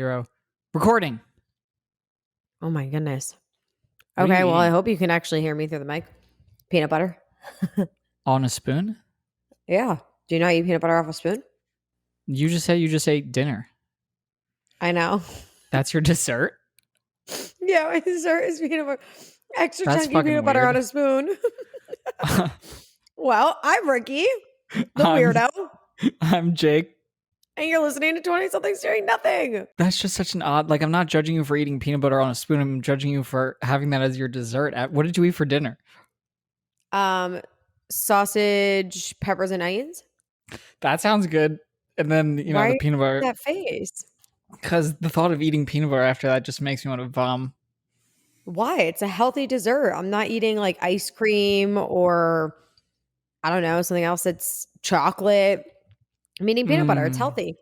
0. Recording. Oh my goodness. What are Okay, you well, I eating? hope you can actually hear me through the mic. Peanut butter. On a spoon? Yeah. Do you not eat peanut butter off a spoon? You just said you just ate dinner. I know. That's your dessert? Yeah, my dessert is peanut butter. Extra That's chunky fucking peanut butter on weird. a spoon. Well, I'm Ricki, the I'm, weirdo, I'm Jake. and you're listening to 20-somethings doing nothing. That's just such an odd, I'm not judging you for eating peanut butter on a spoon. I'm judging you for having that as your dessert. What did you eat for dinner? Sausage, peppers, and onions. That sounds good. And then, Why the peanut butter. that face? Because the thought of eating peanut butter after that just makes me want to vom. Why? It's a healthy dessert. I'm not eating like ice cream or I don't know, something else that's chocolate. I'm eating peanut butter. It's healthy.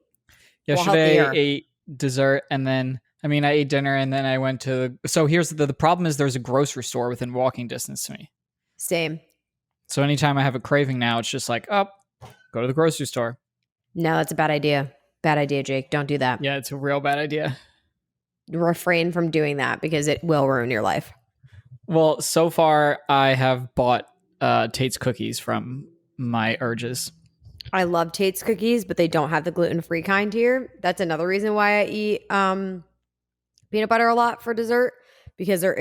Well, Yesterday I healthier. ate dessert and then I ate dinner and then I went to so here's the problem is there's a grocery store within walking distance to me. Same. So anytime I have a craving now, it's just like, oh, go to the grocery store. No, that's a bad idea. Bad idea, Jake. Don't do that. Yeah, it's a real bad idea. Refrain from doing that because it will ruin your life. Well, so far I have bought Tate's cookies from my urges. I love Tate's cookies, but they don't have the gluten-free kind here. That's another reason why I eat peanut butter a lot for dessert because there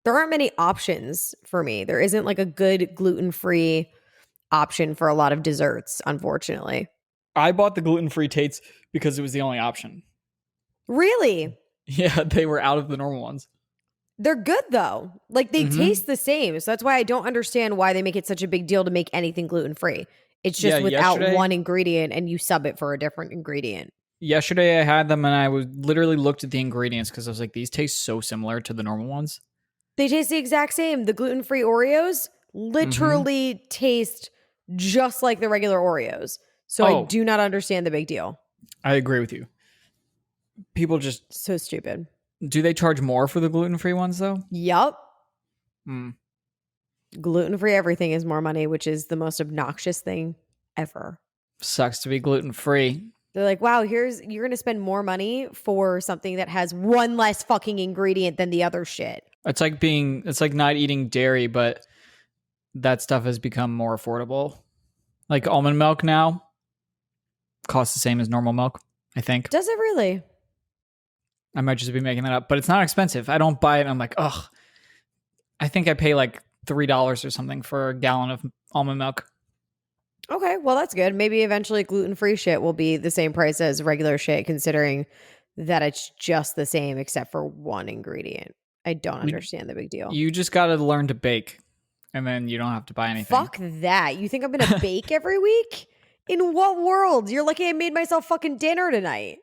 aren't many options for me. There isn't like a good gluten-free option for a lot of desserts, unfortunately. I bought the gluten-free Tate's because it was the only option. Really? Yeah, they were out of the normal ones. They're good though. Like they taste the same. So that's why I don't understand why they make it such a big deal to make anything gluten-free. It's just without one ingredient and you sub it for a different ingredient. Yesterday I had them and I literally looked at the ingredients because I was like, these taste so similar to the normal ones. They taste the exact same. The gluten-free Oreos literally taste just like the regular Oreos. So I do not understand the big deal. I agree with you. People just... So stupid. Do they charge more for the gluten-free ones though? Yup. Hmm. Gluten-free everything is more money, which is the most obnoxious thing ever. Sucks to be gluten-free. They're like, wow, you're going to spend more money for something that has one less fucking ingredient than the other shit. It's like not eating dairy, but that stuff has become more affordable. Like almond milk now costs the same as normal milk, I think. Does it really? I might just be making that up, but it's not expensive. I don't buy it and I'm like, ugh. I think I pay like $3 or something for a gallon of almond milk. Okay, well, that's good. Maybe eventually gluten-free shit will be the same price as regular shit, considering that it's just the same except for one ingredient. I don't understand the big deal. You just got to learn to bake, and then you don't have to buy anything. Fuck that. You think I'm going to bake every week? In what world? You're lucky I made myself fucking dinner tonight.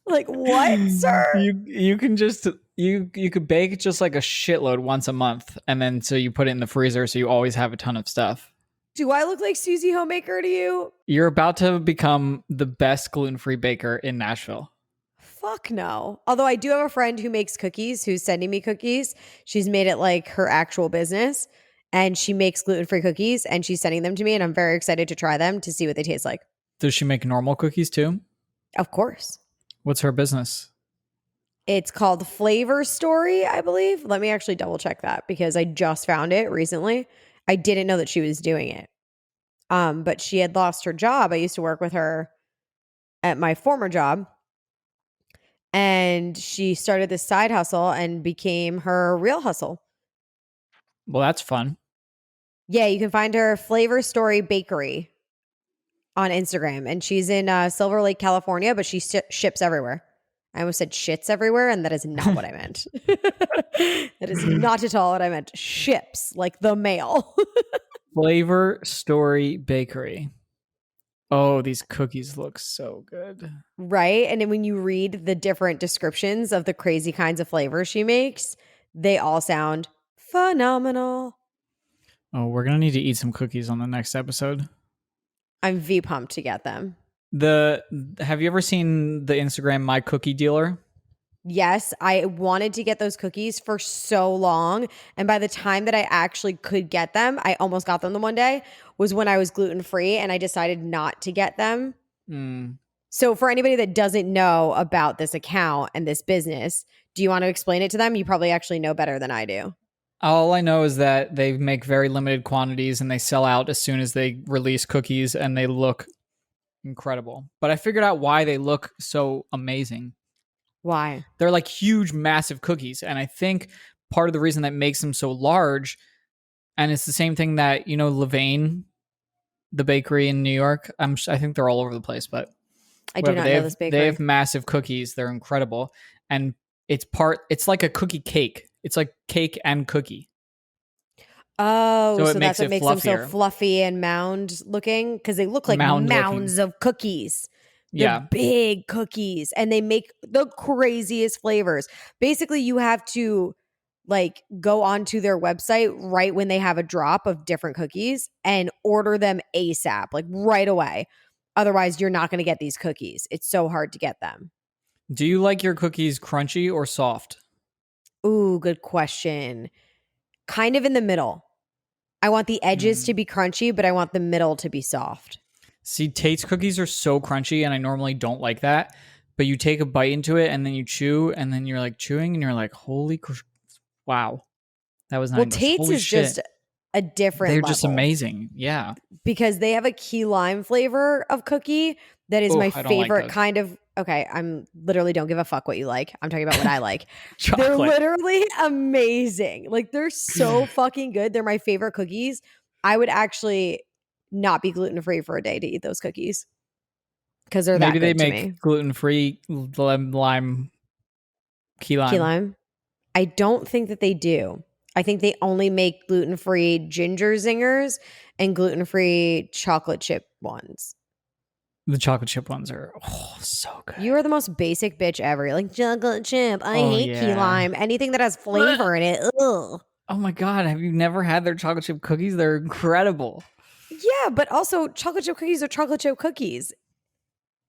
Like, what, sir? You can just... You could bake just like a shitload once a month, and then so you put it in the freezer so you always have a ton of stuff. Do I look like Susie Homemaker to you? You're about to become the best gluten-free baker in Nashville. Fuck no. Although I do have a friend who makes cookies, who's sending me cookies. She's made it like her actual business, and she makes gluten-free cookies, and she's sending them to me, and I'm very excited to try them to see what they taste like. Does she make normal cookies too? Of course. What's her business? It's called Flavor Story, I believe. Let me actually double check that because I just found it recently. I didn't know that she was doing it. But she had lost her job. I used to work with her at my former job. And she started this side hustle and became her real hustle. Well, that's fun. Yeah, you can find her Flavor Story Bakery on Instagram. And she's in Silver Lake, California, but she ships everywhere. I almost said shits everywhere, and that is not what I meant. That is not at all what I meant. Ships, like the mail. Flavor Story Bakery. Oh, these cookies look so good. Right? And then when you read the different descriptions of the crazy kinds of flavors she makes, they all sound phenomenal. Oh, we're going to need to eat some cookies on the next episode. I'm V-pumped to get them. Have you ever seen the Instagram My Cookie Dealer? Yes, I wanted to get those cookies for so long. And by the time that I actually could get them, I almost got them the one day, was when I was gluten-free and I decided not to get them. So for anybody that doesn't know about this account and this business, do you want to explain it to them? You probably actually know better than I do. All I know is that they make very limited quantities and they sell out as soon as they release cookies, and they look incredible. But I figured out why they look so amazing. Why? They're like huge, massive cookies. And I think part of the reason that makes them so large, and it's the same thing that, Levain, the bakery in New York, I think they're all over the place, but I do not know this bakery. They have massive cookies. They're incredible. And it's like a cookie cake. It's like cake and cookie. Oh, so that's what makes fluffier. them so fluffy and mound looking, because they look like mounds of cookies. They're big cookies, and they make the craziest flavors. Basically, you have to like go onto their website right when they have a drop of different cookies and order them ASAP, like right away. Otherwise, you're not going to get these cookies. It's so hard to get them. Do you like your cookies crunchy or soft? Ooh, good question. Kind of in the middle. I want the edges to be crunchy, but I want the middle to be soft. See, Tate's cookies are so crunchy, and I normally don't like that. But you take a bite into it, and then you chew, and then you're like chewing, and you're like, wow. That was nice. Well, Tate's is just a different They're level. just amazing. Yeah. Because they have a key lime flavor of cookie that is my favorite kind of. Okay, I'm literally don't give a fuck what you like. I'm talking about what I like. They're literally amazing. Like, they're so fucking good. They're my favorite cookies. I would actually not be gluten-free for a day to eat those cookies because they're that good to me. Maybe they make gluten-free lime, key lime. Key lime? I don't think that they do. I think they only make gluten-free ginger zingers and gluten-free chocolate chip ones. The chocolate chip ones are so good. You are the most basic bitch ever. You're like, chocolate chip. I hate key lime. Anything that has flavor in it. Ugh. Oh my God. Have you never had their chocolate chip cookies? They're incredible. Yeah, but also chocolate chip cookies are chocolate chip cookies.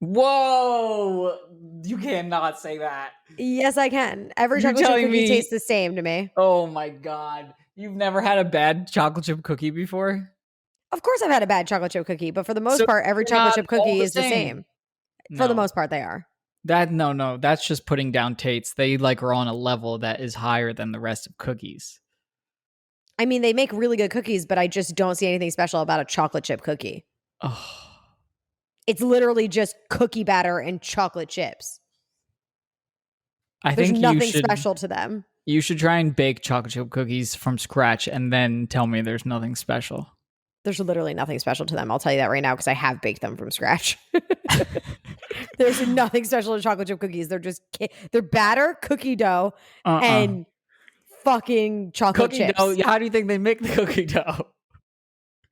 Whoa. You cannot say that. Yes, I can. Every chocolate chip cookie tastes the same to me. Oh my God. You've never had a bad chocolate chip cookie before? Of course I've had a bad chocolate chip cookie, but for the most part, every chocolate chip cookie is the same. For the most part, they are. No, that's just putting down Tate's. They are on a level that is higher than the rest of cookies. I mean, they make really good cookies, but I just don't see anything special about a chocolate chip cookie. Oh. It's literally just cookie batter and chocolate chips. There's nothing special to them. You should try and bake chocolate chip cookies from scratch and then tell me there's nothing special. There's literally nothing special to them. I'll tell you that right now because I have baked them from scratch. There's nothing special to chocolate chip cookies. They're batter, cookie dough, and fucking chocolate chips. Dough. How do you think they make the cookie dough?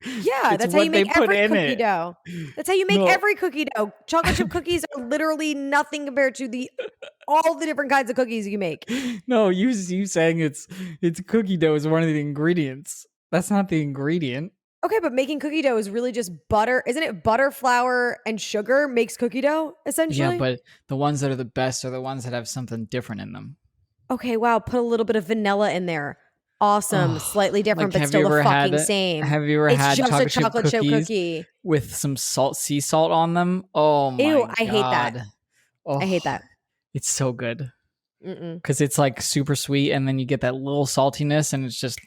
Yeah, that's how you make every cookie dough. That's how you make every cookie dough. Chocolate chip cookies are literally nothing compared to all the different kinds of cookies you make. No, you saying it's cookie dough is one of the ingredients. That's not the ingredient. Okay, but making cookie dough is really just butter. Isn't it butter, flour, and sugar makes cookie dough, essentially? Yeah, but the ones that are the best are the ones that have something different in them. Okay, wow. Put a little bit of vanilla in there. Awesome. Slightly different, but still the fucking same. Have you ever had chocolate chip cookie with some sea salt on them? Oh my God. Ew, I hate that. I hate that. It's so good. Because it's super sweet, and then you get that little saltiness, and it's just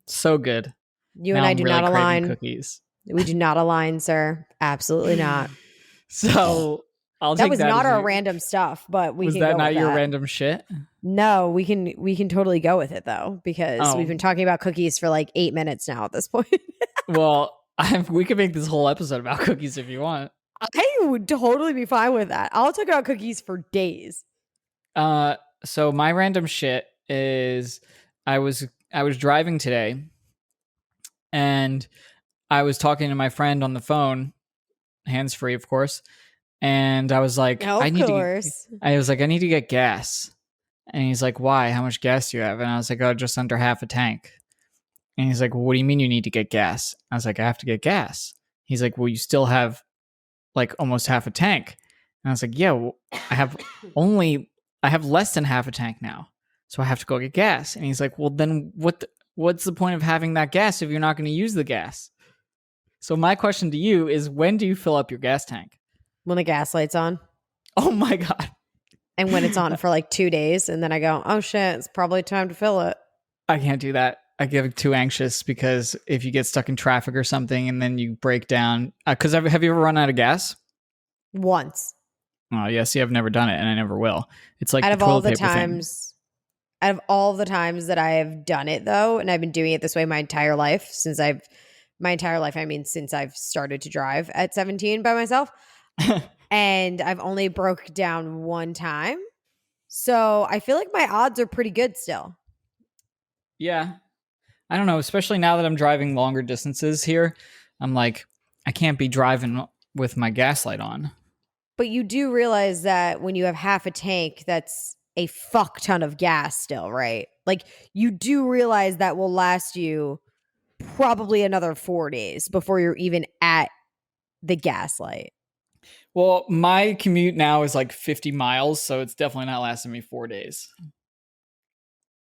so good. You and I do not align. Cookies. We do not align, sir. Absolutely not. So I'll take that. That was not our random stuff, but we can go with that. Was that not your random shit? No, we can totally go with it though, because we've been talking about cookies for 8 minutes now at this point. Well, we can make this whole episode about cookies if you want. I would totally be fine with that. I'll talk about cookies for days. So my random shit is I was driving today, and I was talking to my friend on the phone, hands-free, of course. And I was like, I need to get gas. And he's like, why? How much gas do you have? And I was like, just under half a tank. And he's like, well, what do you mean you need to get gas? I was like, I have to get gas. He's like, well, you still have almost half a tank. And I was like, yeah, well, I have less than half a tank now. So I have to go get gas. And he's like, well, then what's the point of having that gas if you're not going to use the gas? So my question to you is, when do you fill up your gas tank? when the gas light's on. Oh my God. And when it's on for like 2 days, and then I go, oh shit, it's probably time to fill it. I can't do that. I get too anxious because if you get stuck in traffic or something and then you break down, because have you ever run out of gas? Once. Oh, yeah. See, I've never done it and I never will. It's like Out the of all toilet the paper thing. times, out of all the times that I have done it though, and I've been doing it this way my entire life, I mean, since I've started to drive at 17 by myself, and I've only broke down one time. So I feel like my odds are pretty good still. Yeah. I don't know, especially now that I'm driving longer distances here. I'm like, I can't be driving with my gas light on. But you do realize that when you have half a tank, that's a fuck ton of gas still, right? Like you do realize that will last you probably another 4 days before you're even at the gas light. Well, my commute now is like 50 miles, so it's definitely not lasting me 4 days.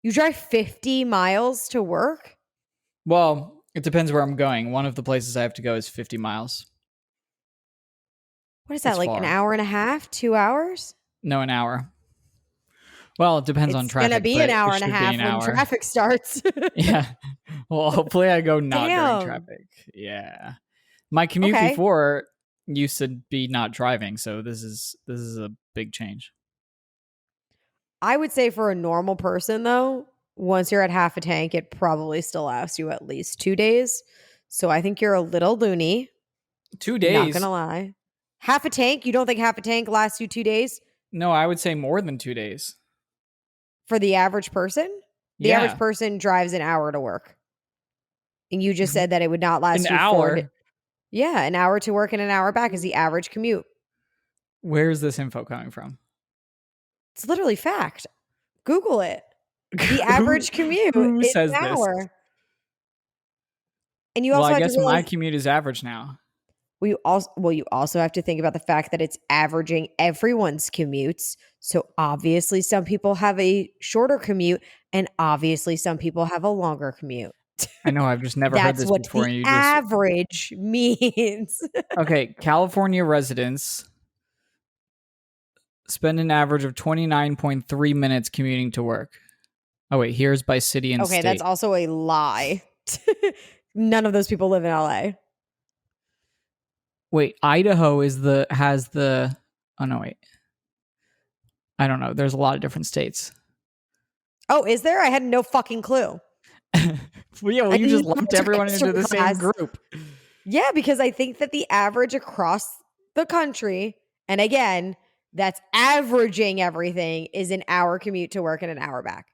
You drive 50 miles to work? Well, it depends where I'm going. One of the places I have to go is 50 miles. What is that, It's like far. an hour and a half, 2 hours? No, an hour. Well, it depends on It's traffic. gonna be But an hour it and a should be half an when hour. traffic starts. Yeah. Well, hopefully I go not during Damn. traffic. Yeah. My commute Okay. before used to be not driving, so this is a big change. I would say for a normal person, though, once you're at half a tank, it probably still lasts you at least 2 days. So I think you're a little loony. 2 Not days? gonna lie. Half a tank? You don't think half a tank lasts you 2 days No, I would say more than 2 days. for the average person? The average Yeah. person drives an hour to work. And you just said that it would not last An you hour? Yeah, an hour to work and an hour back is the average commute. Where's this info coming from? It's literally fact. Google it. The average commute Who is says an this? hour. And you Well, also I have to guess my realize commute is average now. you also have to think about the fact that it's averaging everyone's commutes. So obviously some people have a shorter commute and obviously some people have a longer commute. I know, I've just never heard That's this what before. the And you just average means. okay. California residents spend an average of 29.3 minutes commuting to work. Oh wait, here's by city and Okay, state. that's also a lie. None of those people live in LA. Wait, Idaho has the. Oh no, wait. I don't know. There's a lot of different states. Oh, is there? I had no fucking clue. Well, yeah, well, you just lumped everyone into the same group. Yeah, because I think that the average across the country, and again, that's averaging everything, is an hour commute to work and an hour back.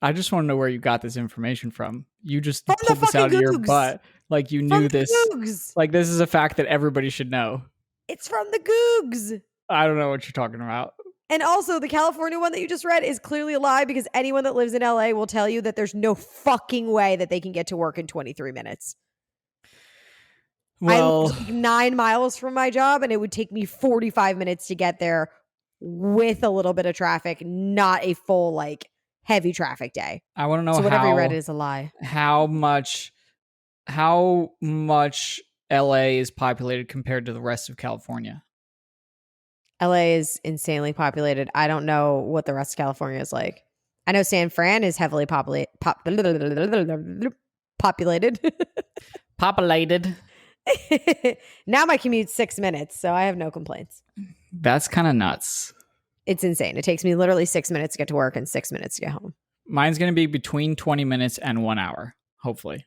I just want to know where you got this information from. You just From the pulled this out of fucking your Googs. butt. Like you From knew the this. Googs. Like this is a fact that everybody should know. It's from the Googs. I don't know what you're talking about. And also, the California one that you just read is clearly a lie because anyone that lives in LA will tell you that there's no fucking way that they can get to work in 23 minutes. I Well, live like 9 miles from my job and it would take me 45 minutes to get there with a little bit of traffic, not a full, like, heavy traffic day. I want to know So whatever you read is a lie. how much LA is populated compared to the rest of California. LA is insanely populated. I don't know what the rest of California is like. I know San Fran is heavily populated. Populated. Now my commute's 6 minutes, so I have no complaints. That's kind of nuts. It's insane. It takes me literally 6 minutes to get to work and 6 minutes to get home. Mine's going to be between 20 minutes and 1 hour, hopefully.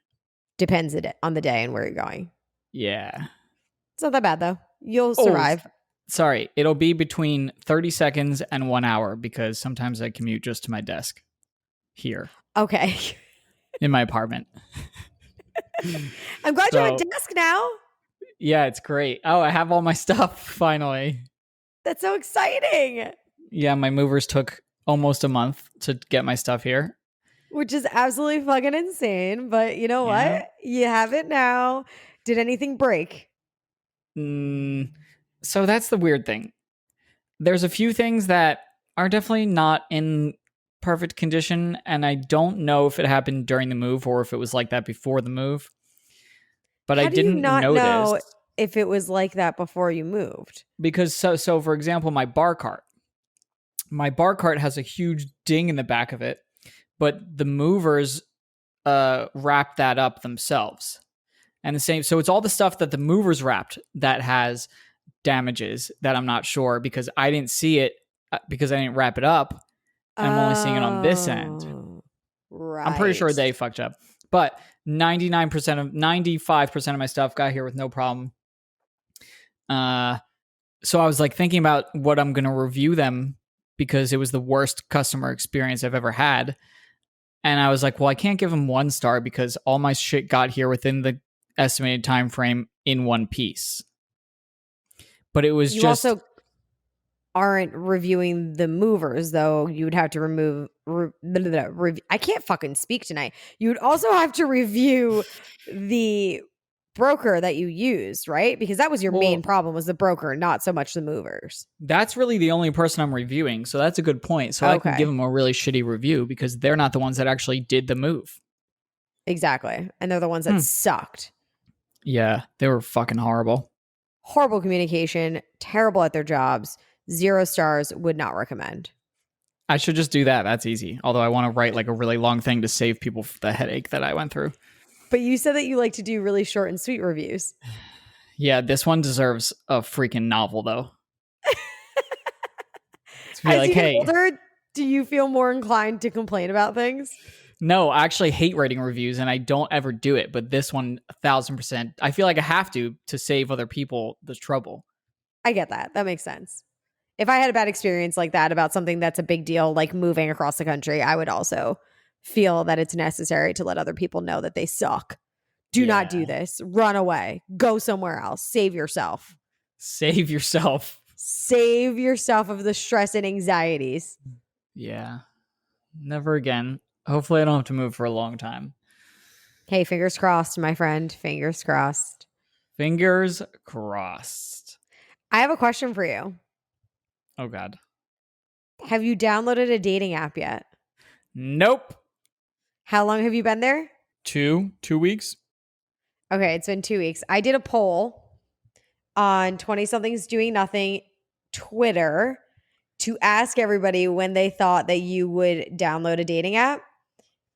Depends on the day and where you're going. Yeah. It's not that bad, though. You'll survive. Sorry, it'll be between 30 seconds and 1 hour because sometimes I commute just to my desk here Okay. in my apartment. I'm glad you have a desk now. Yeah, it's great. Oh, I have all my stuff finally. That's so exciting. Yeah, my movers took almost a month to get my stuff here. Which is absolutely fucking insane. But you know what? You have it now. Did anything break? So that's the weird thing. There's a few things that are definitely not in perfect condition, and I don't know if it happened during the move or if it was like that before the move. But I didn't notice. if it was like that before you moved. Because so for example, my bar cart has a huge ding in the back of it, but the movers wrap that up themselves. And the same, so it's all the stuff that the movers wrapped that has damages that I'm not sure because I didn't see it because I didn't wrap it up. And I'm only seeing it on this end. Right. I'm pretty sure they fucked up. But 95% of my stuff got here with no problem. So I was like thinking about what I'm going to review them because it was the worst customer experience I've ever had. And I was like, well, I can't give them 1 star because all my shit got here within the estimated time frame in one piece. But it was you just also aren't reviewing the movers, though. You would have to I can't fucking speak tonight. You would also have to review the broker that you used, right? Because that was your main problem, was the broker, not so much the movers. That's really the only person I'm reviewing. So that's a good point. So I can give them a really shitty review because they're not the ones that actually did the move. Exactly. And they're the ones that sucked. Yeah, they were fucking horrible. Horrible communication, terrible at their jobs. 0 stars, would not recommend. I should just do that. That's easy. Although I want to write like a really long thing to save people the headache that I went through. But you said that you like to do really short and sweet reviews. Yeah, this one deserves a freaking novel, though. As you get older, do you feel more inclined to complain about things? No, I actually hate writing reviews, and I don't ever do it. But this one, 1,000%, I feel like I have to save other people the trouble. I get that. That makes sense. If I had a bad experience like that about something that's a big deal, like moving across the country, I would also feel that it's necessary to let other people know that they suck. Do not do this. Run away. Go somewhere else. Save yourself. Save yourself. Save yourself of the stress and anxieties. Yeah. Never again. Hopefully I don't have to move for a long time. Hey, fingers crossed, my friend. Fingers crossed. Fingers crossed. I have a question for you. Oh, God. Have you downloaded a dating app yet? Nope. How long have you been there? 2 weeks. Okay, it's been 2 weeks. I did a poll on 20-somethings doing nothing Twitter to ask everybody when they thought that you would download a dating app.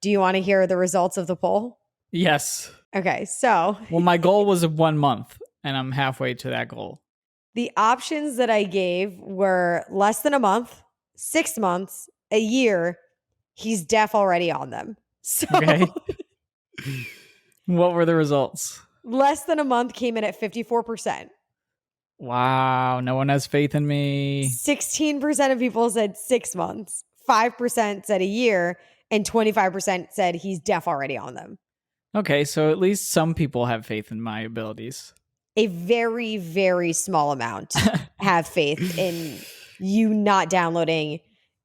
Do you want to hear the results of the poll? Yes. Okay, so. Well, my goal was 1 month, and I'm halfway to that goal. The options that I gave were less than a month, 6 months, a year. He's deaf already on them. So okay. What were the results? Less than a month came in at 54%. Wow, no one has faith in me. 16% of people said 6 months, 5% said a year, and 25% said he's deaf already on them. Okay, so at least some people have faith in my abilities. A very, very small amount have faith in you not downloading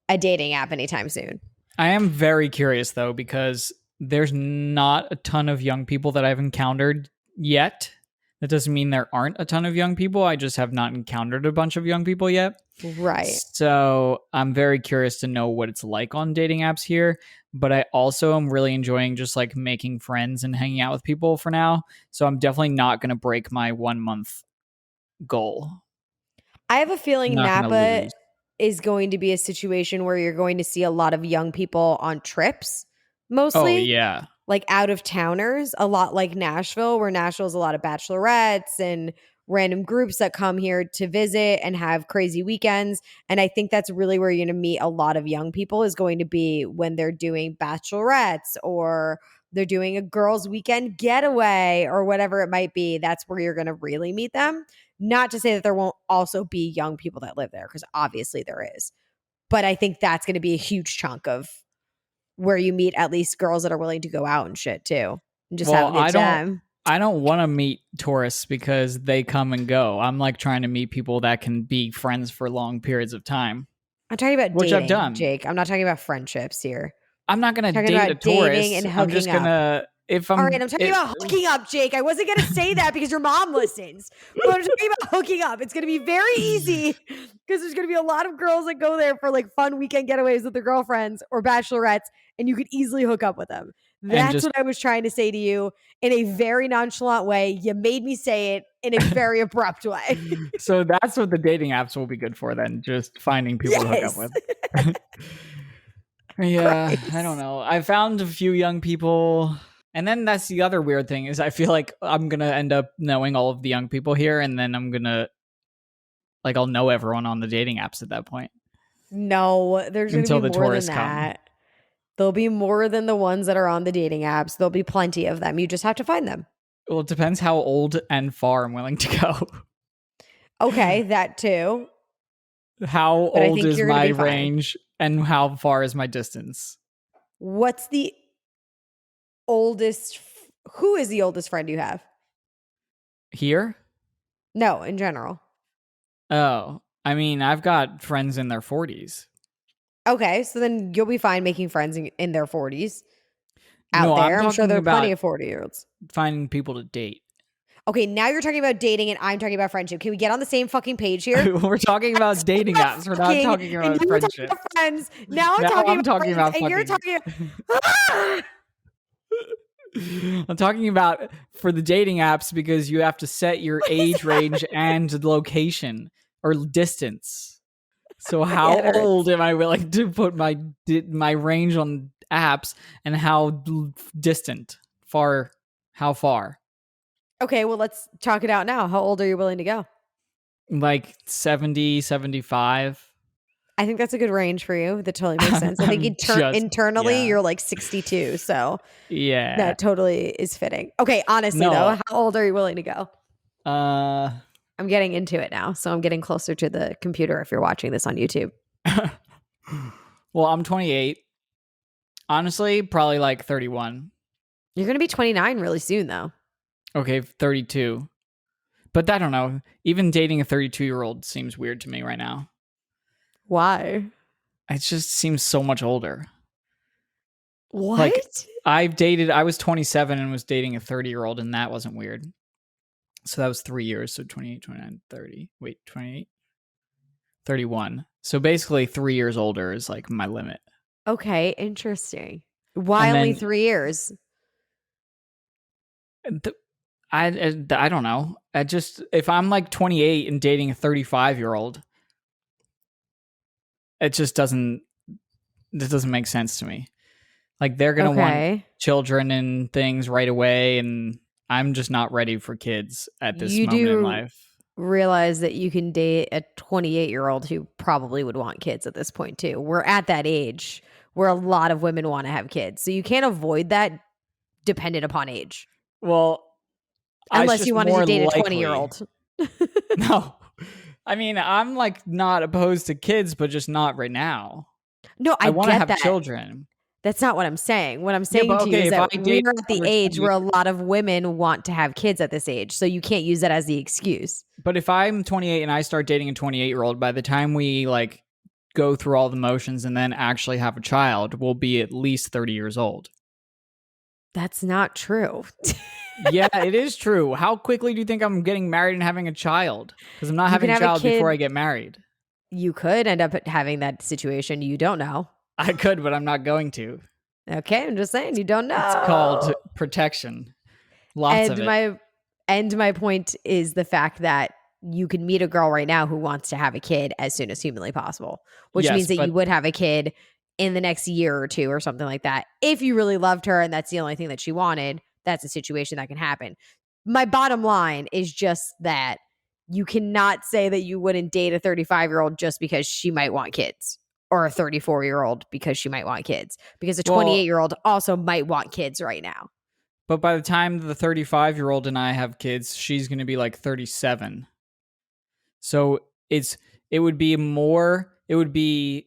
a dating app anytime soon. I am very curious, though, because there's not a ton of young people that I've encountered yet. That doesn't mean there aren't a ton of young people. I just have not encountered a bunch of young people yet. Right. So I'm very curious to know what it's like on dating apps here. But I also am really enjoying just like making friends and hanging out with people for now. So I'm definitely not going to break my 1 month goal. I have a feeling Napa is going to be a situation where you're going to see a lot of young people on trips, mostly. Oh, yeah. Like out of towners, a lot like Nashville, where Nashville's a lot of bachelorettes and random groups that come here to visit and have crazy weekends. And I think that's really where you're going to meet a lot of young people, is going to be when they're doing bachelorettes or they're doing a girls' weekend getaway or whatever it might be. That's where you're going to really meet them. Not to say that there won't also be young people that live there, because obviously there is. But I think that's going to be a huge chunk of where you meet at least girls that are willing to go out and shit too. And just have a good time. I don't want to meet tourists because they come and go. I'm like trying to meet people that can be friends for long periods of time. I'm talking about which dating, I've done. Jake. I'm not talking about friendships here. I'm not going to date a tourist. And I'm just going to... All right, I'm talking about hooking up, Jake. I wasn't going to say that because your mom listens. But I'm talking about hooking up. It's going to be very easy because there's going to be a lot of girls that go there for like fun weekend getaways with their girlfriends or bachelorettes, and you could easily hook up with them. and That's just what I was trying to say to you in a very nonchalant way. You made me say it in a very abrupt way. so that's what the dating apps will be good for then, just finding people to hook up Yes. with. Yeah, I don't Christ. know. I found a few young people, and then that's the other weird thing is I feel like I'm gonna end up knowing all of the young people here, and then I'm gonna like I'll know everyone on the dating apps at that point No, there's going to until be the more than tourists come. that. There'll be more than the ones that are on the dating apps. There'll be plenty of them. You just have to find them. Well, it depends how old and far I'm willing to go. Okay, that too. How But I old think is you're going to my be fine. range and how far is my distance? What's the oldest? Who is the oldest friend you have? Here? No, in general. Oh, I mean, I've got friends in their 40s. Okay, so then you'll be fine making friends in their 40s out No, I'm there. I'm sure talking there are plenty about of 40-year-olds. finding people to date. Okay, now you're talking about dating and I'm talking about friendship. Can we get on the same fucking page here? We're talking I'm about talking dating about apps. We're not fucking, talking and about you were talking friendship. about friends. Now I'm Now talking I'm about talking friends, about and you're fucking. talking about. I'm talking about for the dating apps because you have to set your What is age range happening? and location or distance. So My how head hurts. old am I willing to put my range on apps and how distant, far, how far? Okay, well, let's talk it out now. How old are you willing to go? Like 70, 75. I think that's a good range for you. That totally makes I'm, sense. I think I'm just internally yeah. you're like 62, so Yeah. that totally is fitting. Okay, honestly though, No. how old are you willing to go? Uh I'm getting into it now, so I'm getting closer to the computer if you're watching this on YouTube. well, I'm 28. Honestly, probably like 31. You're going to be 29 really soon though. Okay, 32. But I don't know. Even dating a 32-year-old seems weird to me right now. Why? It just seems so much older. Like What? I was 27 and was dating a 30-year-old and that wasn't weird. So that was 3 years, so 28, 29, 30. Wait, 28? 31. So basically 3 years older is like my limit. Okay, interesting. Why And only then 3 years? I don't know. I just if I'm like 28 and dating a 35-year-old, it just doesn't this doesn't make sense to me. Like they're going to want Okay. children and things right away and I'm just not ready for kids at this You moment in do life. realize that you can date a 28-year-old who probably would want kids at this point too. We're at that age where a lot of women want to have kids. So you can't avoid that dependent upon age. Well, it's Unless just you wanted to more date a likely. 20-year-old. No. I mean, I'm like not opposed to kids, but just not right now. No, I I want to get have that. children. That's not what I'm saying. What I'm Yeah, saying but to you okay, is if I that date we're at the another age 20, where a lot of women want to have kids at this age. So you can't use that as the excuse. but if I'm 28 and I start dating a 28-year-old, by the time we like go through all the motions and then actually have a child, we'll be at least 30 years old. That's not true. Yeah, it is true. How quickly do you think I'm getting married and having a child? Because I'm not You can having a have a child before I kid. get married. You could end up having that situation. You don't know. I could, but I'm not going to. Okay, I'm just saying you don't It's called know. protection. Lots of And it. my point is the fact that you can meet a girl right now who wants to have a kid as soon as humanly possible, which Yes, means that but you would have a kid in the next year or two or something like that. If you really loved her and that's the only thing that she wanted, that's a situation that can happen. My bottom line is just that you cannot say that you wouldn't date a 35-year-old just because she might want kids, or a 34-year-old because she might want kids, because a well, 28-year-old also might want kids right now. but by the time the 35-year-old and I have kids, she's going to be like 37. So it would be more it would be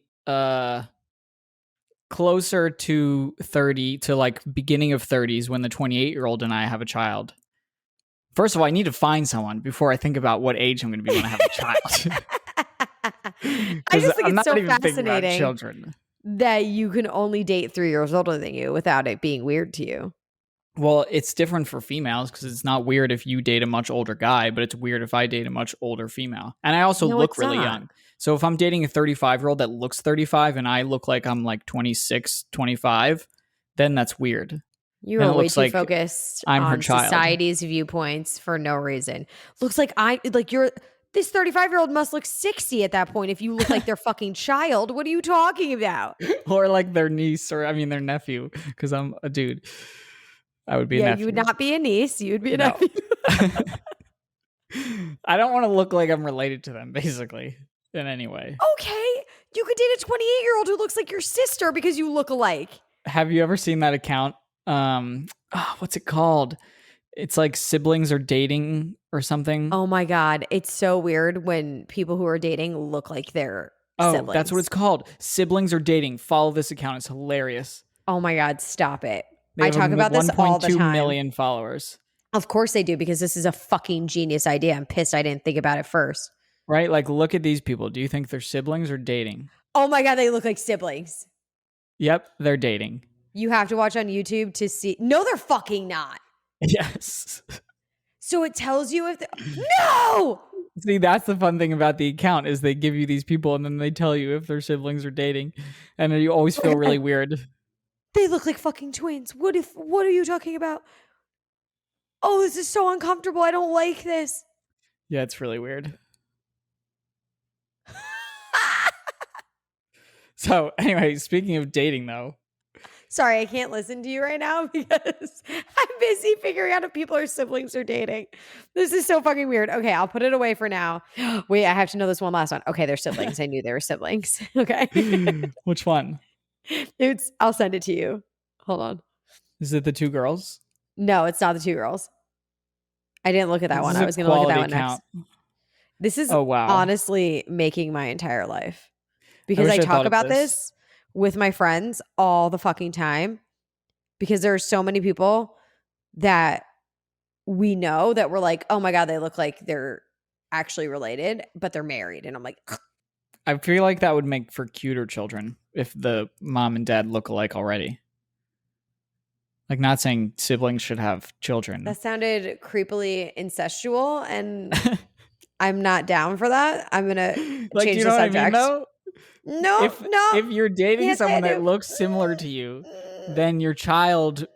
closer to 30 to like beginning of 30s when the 28-year-old and I have a child. First of all, I need to find someone before I think about what age I'm going to be when I have a child. I Because just think I'm it's not so even thinking about fascinating children. that you can only date 3 years older than you without it being weird to you. Well, it's different for females because it's not weird if you date a much older guy, but it's weird if I date a much older female. And I also No, look it's really not. young. So if I'm dating a 35-year-old that looks 35 and I look like I'm like 26, 25, then that's weird. You And are it way looks too like focused I'm her on child. society's viewpoints for no reason. Looks like you're this 35-year-old must look 60 at that point if you look like their fucking child. What are you talking about? Or like their niece, or I mean their nephew, because I'm a dude. I would be a Yeah, you would nephew. not be a niece. You would be a No. nephew. I don't want to look like I'm related to them, basically, in any way. Okay. You could date a 28-year-old who looks like your sister because you look alike. Have you ever seen that account? What's it called? It's like siblings are dating or something. Oh my God. It's so weird when people who are dating look like their Oh, that's what siblings. it's called. Siblings are dating. Follow this account. It's hilarious. Oh my God. Stop it. They I have talk about this all the 1.2 time. million followers, Of course they do because this is a fucking genius idea. I'm pissed I didn't think about it first. right? Like, look at these people. Do you think they're siblings or dating? Oh my God. They look like siblings. Yep, they're dating. You have to watch on YouTube to see. No, they're fucking not. Yes. So it tells you if no. See, that's the fun thing about the account is they give you these people and then they tell you if they're siblings or dating, and you always feel really weird. They look like fucking twins. What are you talking about? Oh, this is so uncomfortable. I don't like this. Yeah, it's really weird. So, anyway, speaking of dating, though, Sorry, I can't listen to you right now because I'm busy figuring out if people are siblings or dating. This is so fucking weird. Okay, I'll put it away for now. Wait, I have to know this one last one. Okay, they're siblings. I knew they were siblings. Okay. which one? I'll send it to you. Hold on. Is it the two girls? No, it's not the two girls. I didn't look at that This one. is I a was going to look at that quality one account. next. This is Oh, wow. honestly making my entire life because wish I I talk thought of about this. this with my friends all the fucking time because there are so many people that we know that we're like, oh my God, they look like they're actually related, but they're married. And I'm like, I feel like that would make for cuter children if the mom and dad look alike already. Like, not saying siblings should have children. that sounded creepily incestual. And I'm not down for that. I'm going to Like, change you the know what I mean, subject. though? No, no. If you're dating Can't say someone I that do. looks similar to you, then your child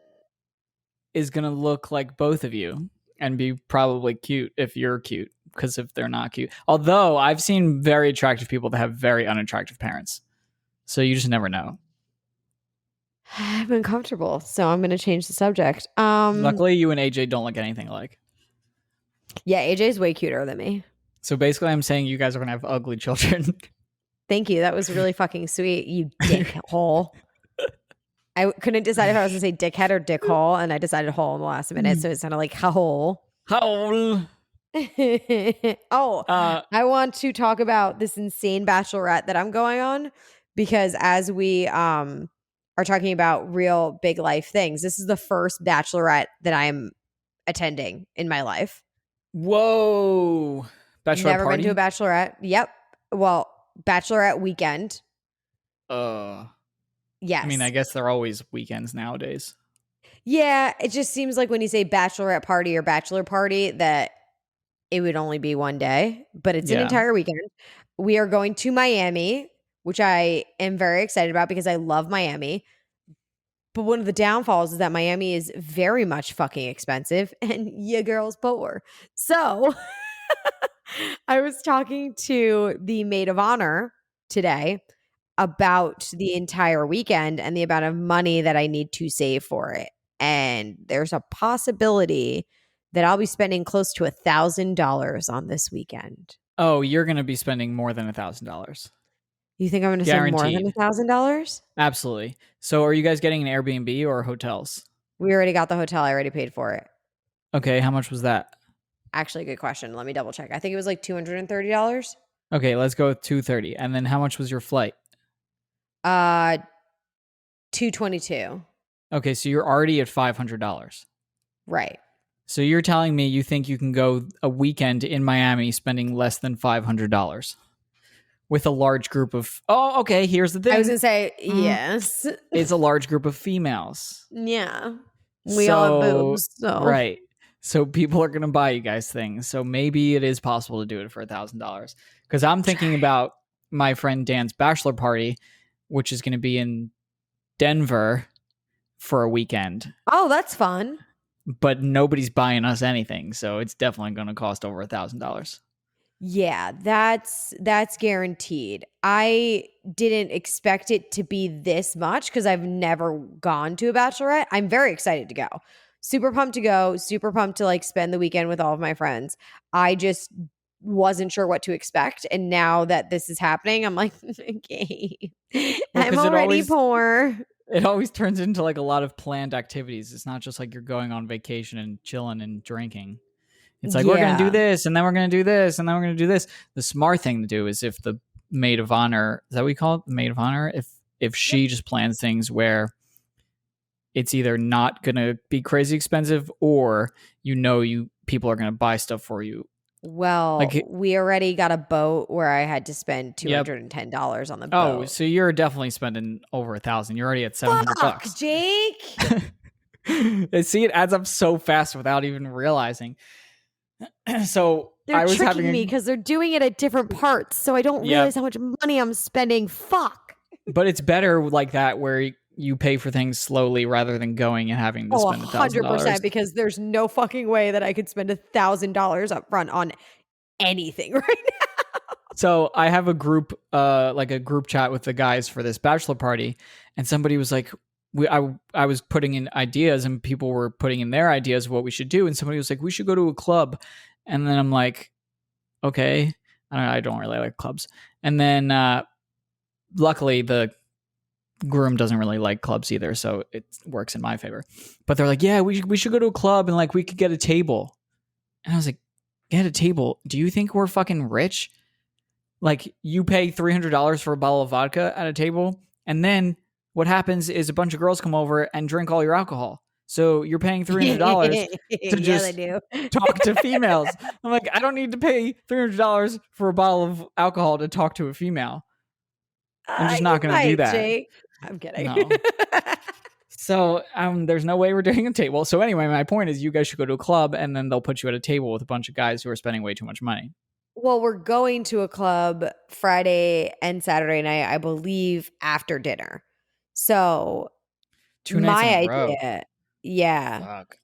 is going to look like both of you and be probably cute if you're cute, because if they're not cute. Although I've seen very attractive people that have very unattractive parents. So you just never know. I'm uncomfortable, so I'm going to change the subject. Luckily, you and AJ don't look anything alike. Yeah, AJ's way cuter than me. So basically, I'm saying you guys are going to have ugly children. Thank you. That was really fucking sweet, you dickhole. I couldn't decide if I was going to say dickhead or dickhole, and I decided hole in the last minute, so it sounded like hole. How? Oh, I want to talk about this insane bachelorette that I'm going on because as we are talking about real big life things, this is the first bachelorette that I'm attending in my life. Whoa. Bachelorette Never party? been to a bachelorette. Yep. Well, bachelorette weekend. Yes. I mean, I guess they're always weekends nowadays. Yeah, it just seems like when you say bachelorette party or bachelor party that it would only be one day, but it's an Yeah. entire weekend. We are going to Miami, which I am very excited about because I love Miami. But one of the downfalls is that Miami is very much fucking expensive and your girl's poor. So I was talking to the maid of honor today about the entire weekend and the amount of money that I need to save for it. And there's a possibility that I'll be spending close to $1,000 on this weekend. Oh, you're going to be spending more than $1,000. You think I'm going to spend more than $1,000? Absolutely. So are you guys getting an Airbnb or hotels? We already got the hotel. I already paid for it. Okay, how much was that? Actually, good question. Let me double check. I think it was like $230. Okay, let's go with $230. And then how much was your flight? $222. Okay, so you're already at $500. Right. So you're telling me you think you can go a weekend in Miami spending less than $500 with a large group of... Oh, okay, here's the thing. I was going to say, yes. It's a large group of females. Yeah. We all have boobs. So. Right. So people are going to buy you guys things. So maybe it is possible to do it for $1,000. Because I'm thinking about my friend Dan's bachelor party, which is going to be in Denver for a weekend, Oh, that's fun. but nobody's buying us anything, so it's definitely going to cost over $1,000. Yeah, that's guaranteed. I didn't expect it to be this much because I've never gone to a bachelorette. I'm very excited to go. Super pumped to go, super pumped to like spend the weekend with all of my friends. I just wasn't sure what to expect. And now that this is happening, I'm like, okay. Well, I'm because already poor. it always turns into like a lot of planned activities. It's not just like you're going on vacation and chilling and drinking. It's like, we're going to do Yeah. this, and then we're going to do this, and then we're going to do this. The smart thing to do is if the maid of honor, is that what we call it? The maid of honor? If Yep. she just plans things where it's either not going to be crazy expensive, or you people are going to buy stuff for you. Well, Like, we already got a boat where I had to spend yep. $210 on the Oh, boat. so you're definitely spending over 1,000. You're already at 700 Fuck, bucks. Jake. See, it adds up so fast without even realizing. So They're I was having tricking me a, because they're doing it at different parts. So I don't realize yep. how much money I'm spending. Fuck. But it's better like that where you pay for things slowly rather than going and having to Oh, spend $1,000. 100% because there's no fucking way that I could spend $1,000 up front on anything right now. So I have a group, like a group chat with the guys for this bachelor party, and somebody was like, I was putting in ideas, and people were putting in their ideas of what we should do, and somebody was like, we should go to a club, and then I'm like, okay, I don't really like clubs, and then luckily the groom doesn't really like clubs either, so it works in my favor. But they're like, yeah, we should go to a club and like we could get a table, and I was like, get a table? Do you think we're fucking rich? Like, you pay $300 for a bottle of vodka at a table, and then what happens is a bunch of girls come over and drink all your alcohol. So you're paying $300 to Yeah, they just do. talk to females. I'm like, I don't need to pay $300 for a bottle of alcohol to talk to a female. I'm just You not going to do might, that. Jake. I'm kidding. No. So there's no way we're doing a table. So anyway, my point is you guys should go to a club, and then they'll put you at a table with a bunch of guys who are spending way too much money. Well, we're going to a club Friday and Saturday night, I believe, after dinner. So 2 nights in my a row. idea, yeah. Fuck.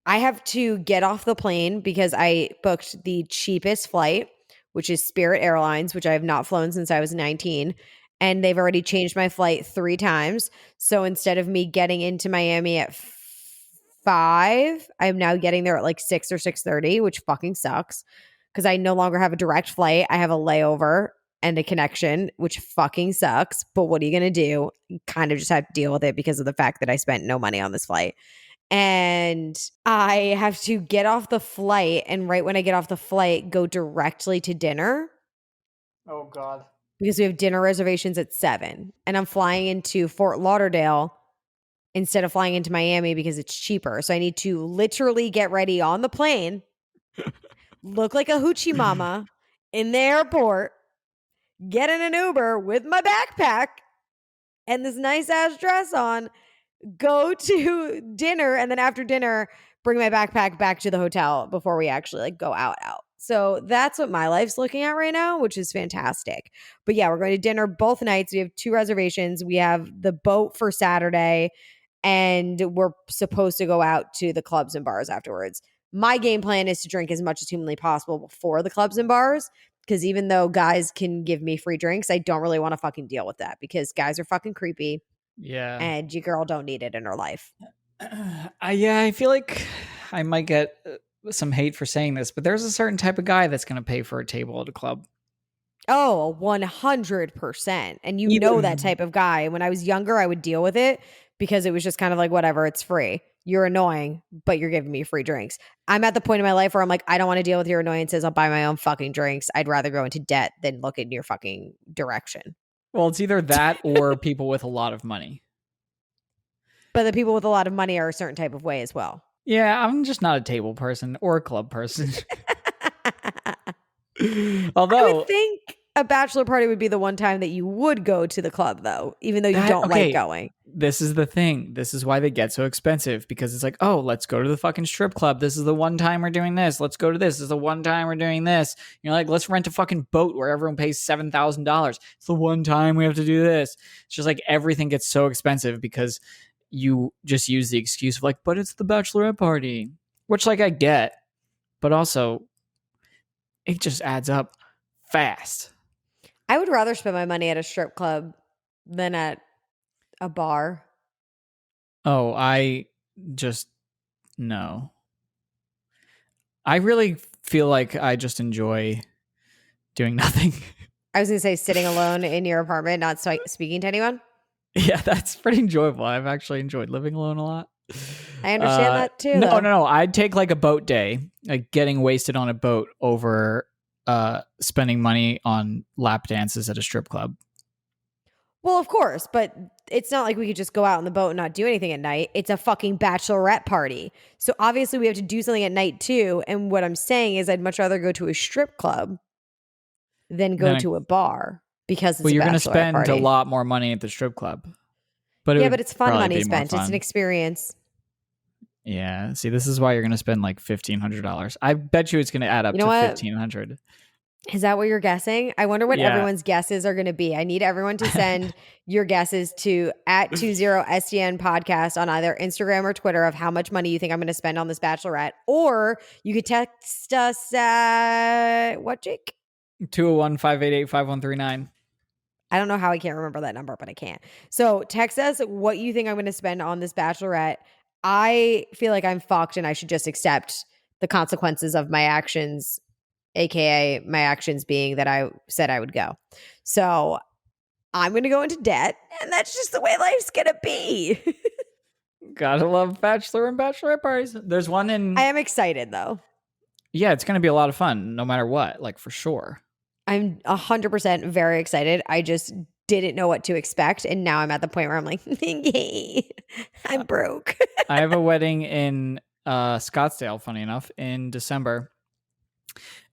I have to get off the plane because I booked the cheapest flight, which is Spirit Airlines, which I have not flown since I was 19. And they've already changed my flight 3 times. So instead of me getting into Miami at 5, I'm now getting there at like 6 or 6:30, which fucking sucks because I no longer have a direct flight. I have a layover and a connection, which fucking sucks. But what are you going to do? You kind of just have to deal with it because of the fact that I spent no money on this flight. And I have to get off the flight. And right when I get off the flight, go directly to dinner Oh, God. because we have dinner reservations at 7. And I'm flying into Fort Lauderdale instead of flying into Miami because it's cheaper. So I need to literally get ready on the plane, look like a hoochie mama in the airport, get in an Uber with my backpack and this nice ass dress on, go to dinner, and then after dinner, bring my backpack back to the hotel before we actually like go out. So that's what my life's looking at right now, which is fantastic. But yeah, we're going to dinner both nights. We have 2 reservations. We have the boat for Saturday, and we're supposed to go out to the clubs and bars afterwards. My game plan is to drink as much as humanly possible before the clubs and bars. Because even though guys can give me free drinks, I don't really want to fucking deal with that because guys are fucking creepy Yeah. and your girl don't need it in her life. Yeah, I feel like I might get some hate for saying this, but there's a certain type of guy that's going to pay for a table at a club. Oh, 100%. And you know that Even type of guy. When I was younger, I would deal with it because it was just kind of like, whatever, it's free. You're annoying, but you're giving me free drinks. I'm at the point in my life where I'm like, I don't want to deal with your annoyances. I'll buy my own fucking drinks. I'd rather go into debt than look in your fucking direction. well, it's either that or people with a lot of money. But the people with a lot of money are a certain type of way as well. Yeah, I'm just not a table person or a club person. I Although, would think a bachelor party would be the one time that you would go to the club, though, even though you don't okay, like going. this is the thing. This is why they get so expensive, because it's like, oh, let's go to the fucking strip club. This is the one time we're doing this. Let's go to this. This is the one time we're doing this. You're like, let's rent a fucking boat where everyone pays $7,000. It's the one time we have to do this. It's just like everything gets so expensive because you just use the excuse of like, but it's the bachelorette party, which like I get, but also it just adds up fast. I would rather spend my money at a strip club than at a bar. Oh, I just no. I really feel like I just enjoy doing nothing. I was going to say sitting alone in your apartment, not speaking to anyone. Yeah, that's pretty enjoyable. I've actually enjoyed living alone a lot. I understand that too, No, though. no, no. I'd take like a boat day, like getting wasted on a boat over spending money on lap dances at a strip club. Well, of course, but it's not like we could just go out on the boat and not do anything at night. It's a fucking bachelorette party. So obviously we have to do something at night too. And what I'm saying is I'd much rather go to a strip club than go Then, to a bar because it's well, a you're going to bachelorette spend a party. lot more money at the strip club, but it Yeah, would but it's fun probably money be more spent. It's an fun. experience. Yeah. See, this is why you're going to spend like $1,500. I bet you it's going to add up You know to what? 1,500. Is that what you're guessing? I wonder what Yeah. everyone's guesses are going to be. I need everyone to send your guesses to @20SDN podcast on either Instagram or Twitter of how much money you think I'm going to spend on this bachelorette. Or you could text us at what, Jake? 201-588-5139. I don't know how I can't remember that number, but I can't. So text us what you think I'm going to spend on this bachelorette. I feel like I'm fucked and I should just accept the consequences of my actions, aka my actions being that I said I would go. So I'm going to go into debt, and that's just the way life's going to be. Gotta love bachelor and bachelorette parties. There's one in. I am excited though. Yeah, it's going to be a lot of fun no matter what, like for sure. I'm 100% very excited. I just didn't know what to expect. And now I'm at the point where I'm like, I'm broke. I have a wedding in Scottsdale, funny enough, in December.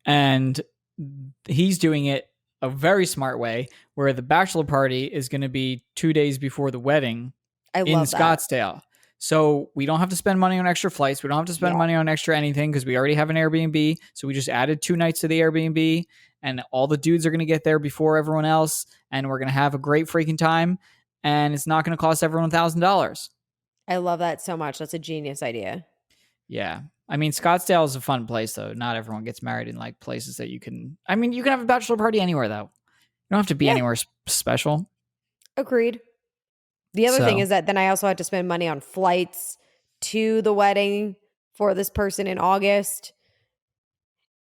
And he's doing it a very smart way where the bachelor party is going to be 2 days before the wedding I in love that. Scottsdale. So we don't have to spend money on extra flights. We don't have to spend money on extra anything because we already have an Airbnb. So we just added 2 nights to the Airbnb, and all the dudes are going to get there before everyone else. And we're going to have a great freaking time. And it's not going to cost everyone $1,000. I love that so much. That's a genius idea. Yeah. I mean, Scottsdale is a fun place, though. Not everyone gets married in like places that you can. I mean, you can have a bachelor party anywhere, though. You don't have to be anywhere special. Agreed. The other thing is that then I also had to spend money on flights to the wedding for this person in August.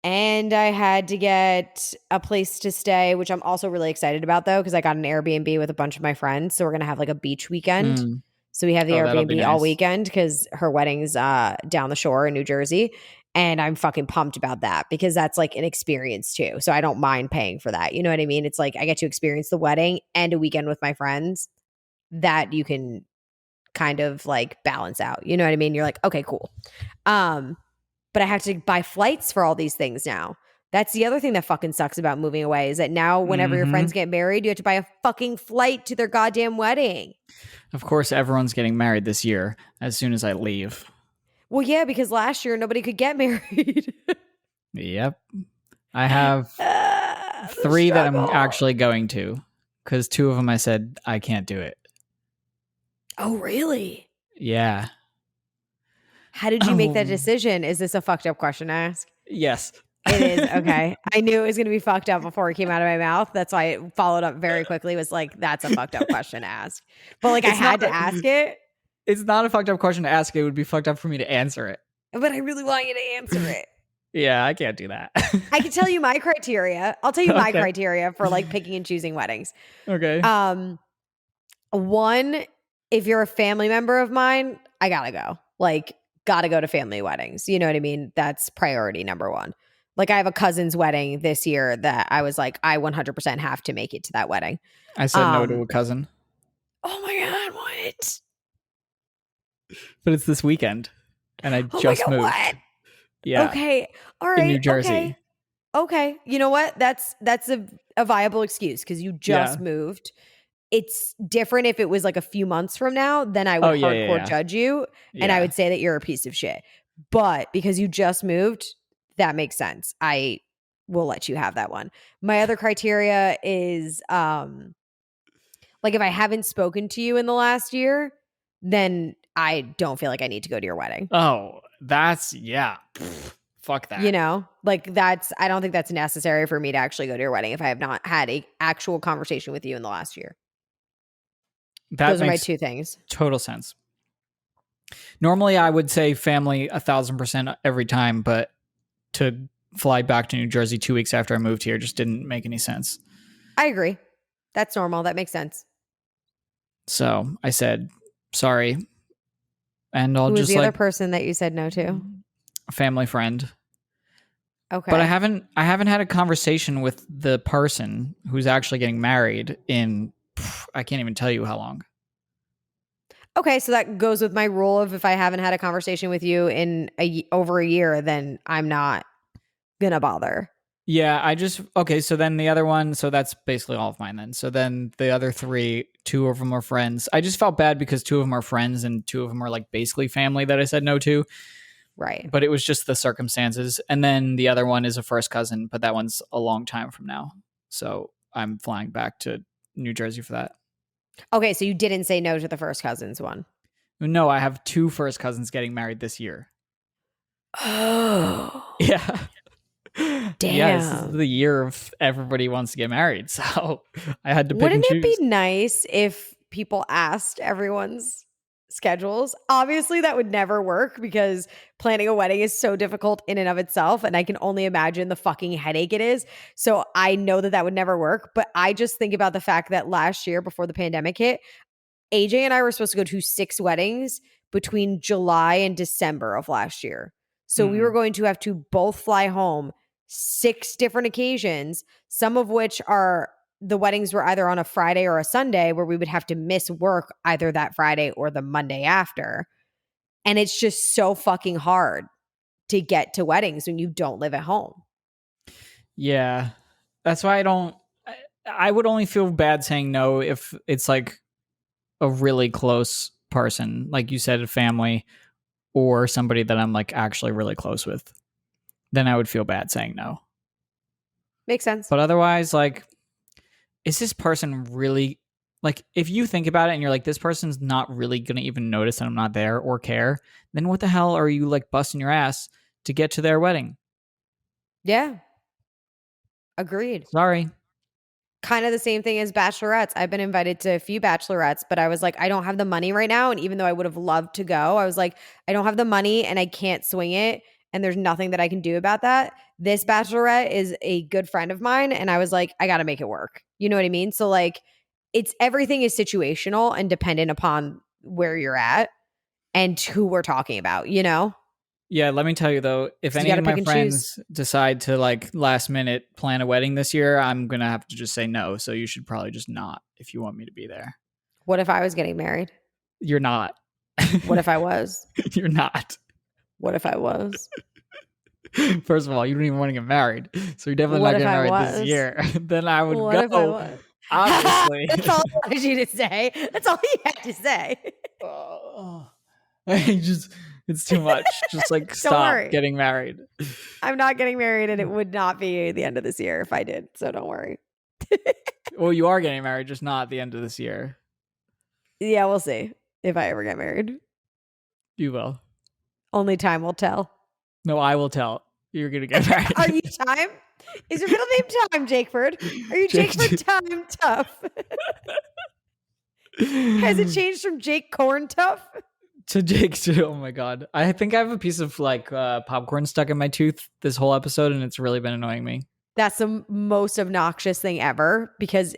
And I had to get a place to stay, which I'm also really excited about, though, because I got an Airbnb with a bunch of my friends. So we're going to have like a beach weekend. So we have the Airbnb all weekend because her wedding's down the shore in New Jersey. And I'm fucking pumped about that because that's like an experience too. So I don't mind paying for that. You know what I mean? It's like I get to experience the wedding and a weekend with my friends that you can kind of like balance out. You know what I mean? You're like, okay, cool. But I have to buy flights for all these things now. That's the other thing that fucking sucks about moving away is that now whenever your friends get married, you have to buy a fucking flight to their goddamn wedding. Of course, everyone's getting married this year as soon as I leave. Well, yeah, because last year nobody could get married. Yep. I have 3 that I'm actually going to because 2 of them I said I can't do it. Oh, really? Yeah. How did you make that decision? Is this a fucked up question to ask? Yes. It is. Okay. I knew it was going to be fucked up before it came out of my mouth. That's why it followed up very quickly. Was like, that's a fucked up question to ask. But like, I had to ask it. It's not a fucked up question to ask. It would be fucked up for me to answer it. But I really want you to answer it. Yeah, I can't do that. I can tell you my criteria. I'll tell you my criteria for like picking and choosing weddings. Okay. 1, if you're a family member of mine, I gotta go. Like, gotta go to family weddings. You know what I mean? That's priority number 1. Like, I have a cousin's wedding this year that I was like, I 100% have to make it to that wedding. I said no to a cousin. Oh my God, what? But it's this weekend. And I just moved. What? Yeah. Okay. All right. In New Jersey. Okay. You know what? That's a viable excuse because you just moved. It's different if it was like a few months from now, then I would hardcore judge you. And I would say that you're a piece of shit. But because you just moved, that makes sense. I will let you have that one. My other criteria is like if I haven't spoken to you in the last year, then I don't feel like I need to go to your wedding. Oh, that's yeah. Fuck You that. know, like that's, I don't think that's necessary for me to actually go to your wedding if I have not had a actual conversation with you in the last year. That Those are my makes two things. total sense. Normally, I would say family 1,000% every time, but to fly back to New Jersey 2 weeks after I moved here just didn't make any sense. I agree. That's normal. That makes sense. So I said, sorry. And I'll Who was just the other like person that you said no to? a family friend. But I Okay. haven't had a conversation with the person who's actually getting married in I can't even tell you how long. Okay, so that goes with my rule of if I haven't had a conversation with you in over a year, then I'm not gonna bother. Yeah, I just okay. So then the other one, so that's basically all of mine. Then, so then the other three, two of them are friends. I just felt bad because two of them are friends and two of them are like basically family that I said no to. Right. But it was just the circumstances. And then the other one is a first cousin, but that one's a long time from now. So I'm flying back to New Jersey for that. Okay, so you didn't say no to the first cousins one. No, I have two first cousins getting married this year. Oh, Yeah. Yeah, this is damn. the year of everybody wants to get married. So I had to pick and Wouldn't it be choose. nice if people asked everyone's schedules? Obviously, that would never work because planning a wedding is so difficult in and of itself. And I can only imagine the fucking headache it is. So I know that that would never work. But I just think about the fact that last year, before the pandemic hit, AJ and I were supposed to go to 6 weddings between July and December of last year. So we were Mm-mm. going to have to both fly home 6 different occasions, some of which are the weddings were either on a Friday or a Sunday where we would have to miss work either that Friday or the Monday after. And it's just so fucking hard to get to weddings when you don't live at home. Yeah. That's why I don't. I would only feel bad saying no if it's like a really close person, like you said, a family or somebody that I'm like actually really close with. Then I would feel bad saying no. Makes sense. But otherwise, like, is this person really like if you think about it and you're like, this person's not really gonna even notice that I'm not there or care, then what the hell are you like busting your ass to get to their wedding? Yeah. Agreed. Sorry. Kind of the same thing as bachelorettes. I've been invited to a few bachelorettes, but I was like, I don't have the money right now. And even though I would have loved to go, I was like, I don't have the money and I can't swing it. And there's nothing that I can do about that. This bachelorette is a good friend of mine. And I was like, I got to make it work. You know what I mean? So, like, it's everything is situational and dependent upon where you're at and who we're talking about, you know? Yeah, let me tell you though, if Because you any got of to my pick and choose. friends decide to like last minute plan a wedding this year, I'm gonna have to just say no. So you should probably just not if you want me to be there. What if I was getting married? You're not. What if I was? You're not. What if I was? First of all, you don't even want to get married. So you're definitely What not if getting I married this was? year. Then I would What if I go, was? obviously. That's all I wanted you to say. That's all he had to say. Oh, just it's too much. Just like Don't stop worry. getting married. I'm not getting married and it would not be the end of this year if I did. So don't worry. Well, you are getting married, just not at the end of this year. Yeah, we'll see if I ever get married. You will. Only time will tell. No, I will tell. You're gonna get Are married. you Time? Is your middle name Time, Jakeford? Are you Jake, Jakeford Time Tough? Has it changed from Jake Corn Tough? to Jake too. Oh my god. I think I have a piece of like popcorn stuck in my tooth this whole episode and it's really been annoying me. That's the most obnoxious thing ever because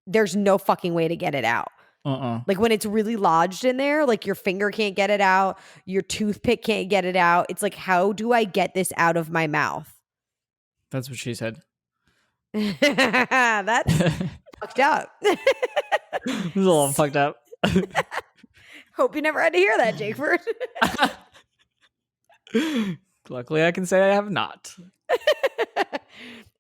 there's no fucking way to get it out. Like when it's really lodged in there, like your finger can't get it out, your toothpick can't get it out. It's like, how do I get this out of my mouth? That's what she said. That's fucked up. This is a little fucked up. Hope you never had to hear that, Jakeford. Luckily, I can say I have not.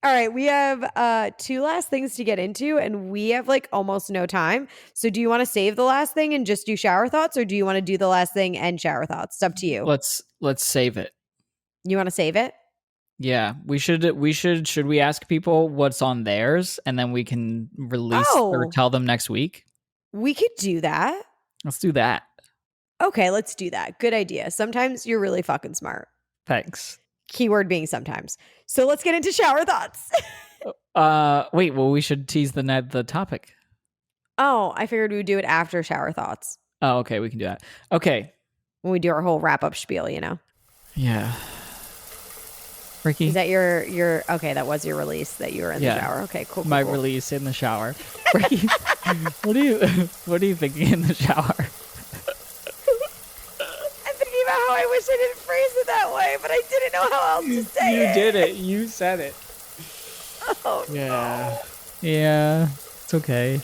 All right, we have 2 last things to get into and we have like almost no time. So do you want to save the last thing and just do shower thoughts or do you want to do the last thing and shower thoughts? It's up to you. Let's save it. You want to save it? Yeah, we should we ask people what's on theirs and then we can release or Oh, tell them next week? we could do that. Let's do that. Okay, let's do that. Good idea. Sometimes you're really fucking smart. Thanks. Keyword being sometimes. So let's get into shower thoughts. Wait. Well, we should tease the topic. Oh, I figured we would do it after shower thoughts Oh, okay. We can do that. Okay. when we do our whole wrap up spiel. Yeah. Ricki. Is that your okay? That was your release that you were in the shower. Okay, cool. My cool. release in the shower. Ricki, what are you thinking in the shower? I'm thinking about how I wish I didn't phrase it that way, but I didn't know how else to say it. You did it. You said it. Oh, yeah. No. Yeah. It's okay.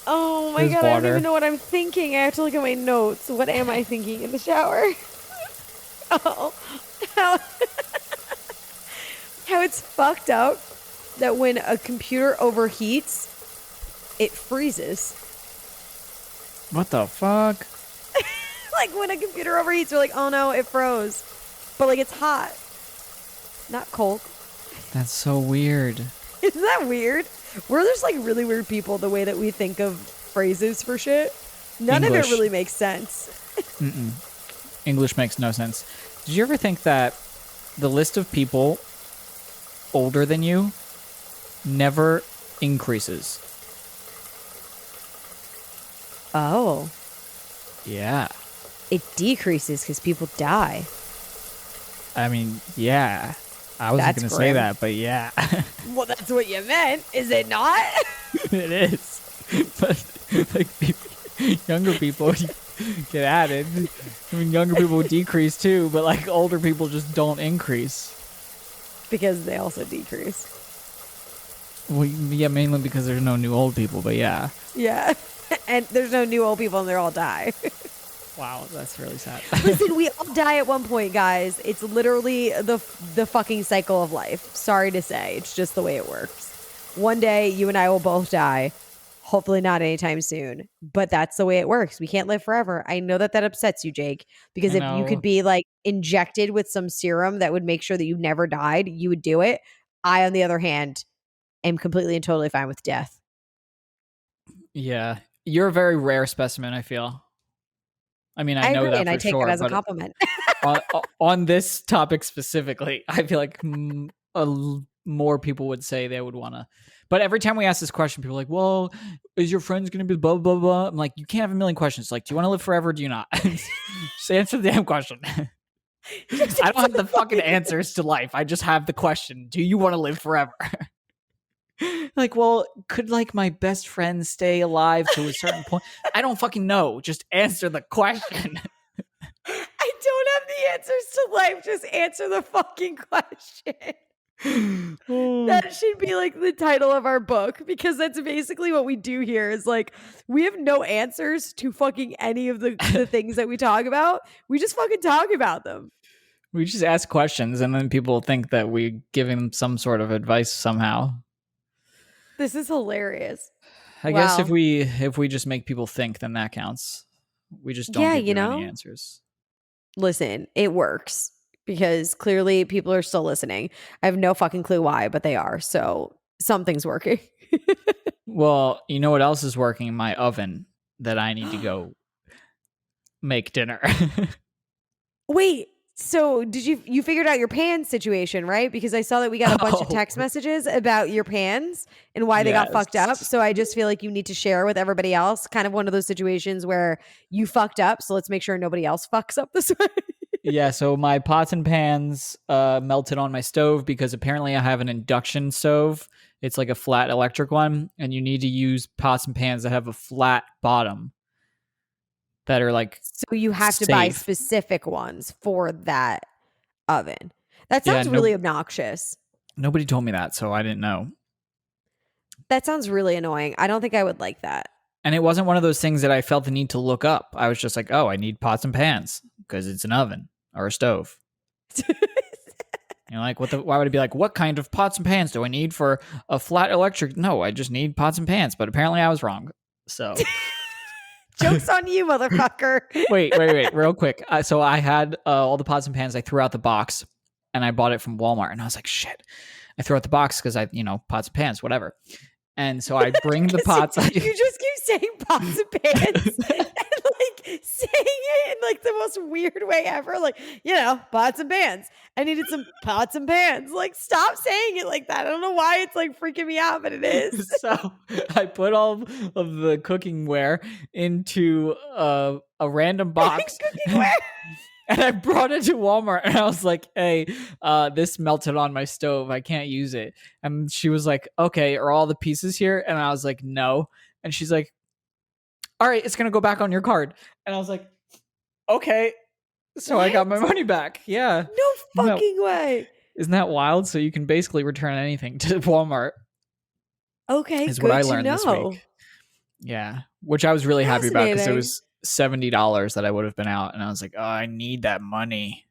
Oh my God, I don't even know what I'm thinking. I have to look at my notes. What am I thinking in the shower? Oh, how it's fucked up that when a computer overheats, it freezes. What the fuck? Like when a computer overheats, we're like, oh no, it froze. But like it's hot, not cold. That's so weird. Isn't that weird? We're just like really weird people the way that we think of phrases for shit. None of it really makes sense. English makes no sense. Did you ever think that the list of people older than you never increases? Oh. Yeah. It decreases because people die. I mean, yeah. I wasn't going to say that, but yeah. Well, that's what you meant, is it not? It is. But like younger people get added. I mean, younger people decrease too, but like older people just don't increase. Because they also decrease. Well, yeah, mainly because there's no new old people, but yeah. Yeah. And there's no new old people and they all die. Wow, that's really sad. Listen, we all die at one point, guys. It's literally the fucking cycle of life. Sorry to say. It's just the way it works. One day, you and I will both die. Hopefully not anytime soon. But that's the way it works. We can't live forever. I know that upsets you, Jake. Because if you could be like injected with some serum that would make sure that you never died, you would do it. I, on the other hand, am completely and totally fine with death. Yeah. You're a very rare specimen, I feel. I mean, I know agree, that and for I take sure, it as a compliment. on this topic specifically, I feel like more people would say they would want to. But every time we ask this question, people are like, well, is your friend's going to be blah, blah, blah? I'm like, you can't have a million questions. Like, do you want to live forever or do you not? Just answer the damn question. I don't have the fucking answers to life. I just have the question. Do you want to live forever? Like, well, could like my best friend stay alive to a certain point? I don't fucking know. Just answer the question. I don't have the answers to life. Just answer the fucking question. That should be like the title of our book, because that's basically what we do here is like we have no answers to fucking any of the things that we talk about. We just fucking talk about them. We just ask questions and then people think that we're giving them some sort of advice somehow. This is hilarious. I guess if we just make people think, then that counts. We just don't give them any answers. Listen, it works because clearly people are still listening. I have no fucking clue why, but they are. So something's working. Well, you know what else is working in my oven that I need to go make dinner. Wait. So did you figured out your pans situation, right? Because I saw that we got a bunch of text messages about your pans and why they got fucked up. So I just feel like you need to share with everybody else. Kind of one of those situations where you fucked up. So let's make sure nobody else fucks up this way. Yeah. So my pots and pans melted on my stove because apparently I have an induction stove. It's like a flat electric one. And you need to use pots and pans that have a flat bottom. That are like so you have to buy specific ones for that oven. That sounds really obnoxious. Nobody told me that, so I didn't know. That sounds really annoying. I don't think I would like that. And it wasn't one of those things that I felt the need to look up. I was just like, oh, I need pots and pans because it's an oven or a stove. Like, why would it be like, what kind of pots and pans do I need for a flat electric? No, I just need pots and pans. But apparently I was wrong. So... Joke's on you, motherfucker. wait, real quick. So I had all the pots and pans. I threw out the box and I bought it from Walmart. And I was like, shit. I threw out the box because pots and pans, whatever. And so I bring the pots. You just keep saying pots and pans and like say weird way ever. Like, pots and pans. I needed some pots and pans. Like, stop saying it like that. I don't know why it's like freaking me out, but it is. So I put all of the cooking ware into a random box. Cooking And I brought it to Walmart and I was like, hey, this melted on my stove. I can't use it. And she was like, okay, are all the pieces here? And I was like, no. And she's like, all right, it's going to go back on your card. And I was like, okay. So I got my money back. Yeah. No fucking way. Isn't that wild? So you can basically return anything to Walmart. Okay, is good what I to learned this know. week. Yeah. Which I was really happy about because it was $70 that I would have been out. And I was like, oh, I need that money.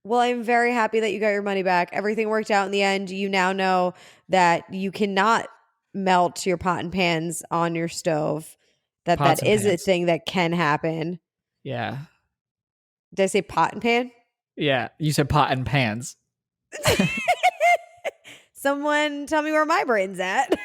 Well, I'm very happy that you got your money back. Everything worked out in the end. You now know that you cannot melt your pot and pans on your stove. That is a thing that can happen. Yeah. Did I say pot and pan? Yeah. You said pot and pans. Someone tell me where my brain's at.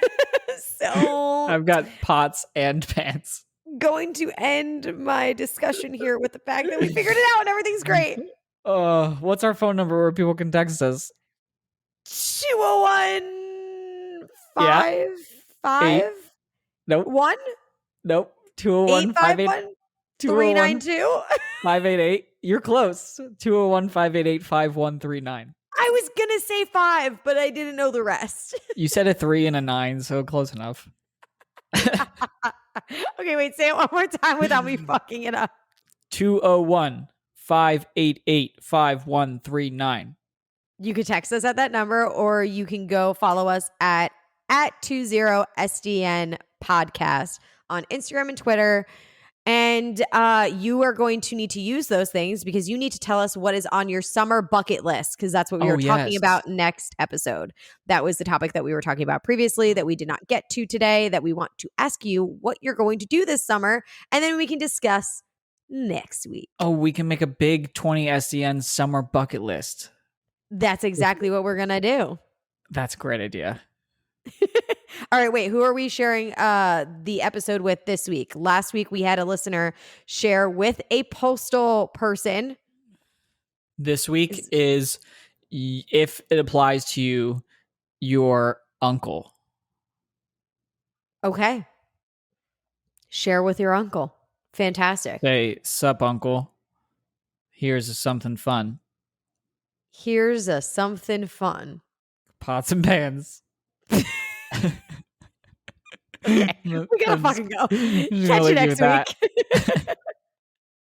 So I've got pots and pans. Going to end my discussion here with the fact that we figured it out and everything's great. What's our phone number where people can text us? 201 Nope. 1 Nope. 201 392 588. You're close. 201 588 5139. I was gonna say 5, but I didn't know the rest. You said a 3 and a 9, so close enough. Okay, wait, say it one more time without me fucking it up. 201 588 5139. You could text us at that number, or you can go follow us at 20SDN podcast on Instagram and Twitter. And you are going to need to use those things because you need to tell us what is on your summer bucket list, because that's what we were talking about next episode. That was the topic that we were talking about previously that we did not get to today, that we want to ask you what you're going to do this summer. And then we can discuss next week. Oh, we can make a big 20 SDN summer bucket list. That's exactly what we're going to do. That's a great idea. All right, wait, who are we sharing the episode with this week? Last week, we had a listener share with a postal person. This week is, if it applies to you, your uncle. Okay. Share with your uncle. Fantastic. Say, sup, uncle. Here's something fun. Here's a something fun. Pots and pans. Okay, we gotta fucking go. Catch you next week.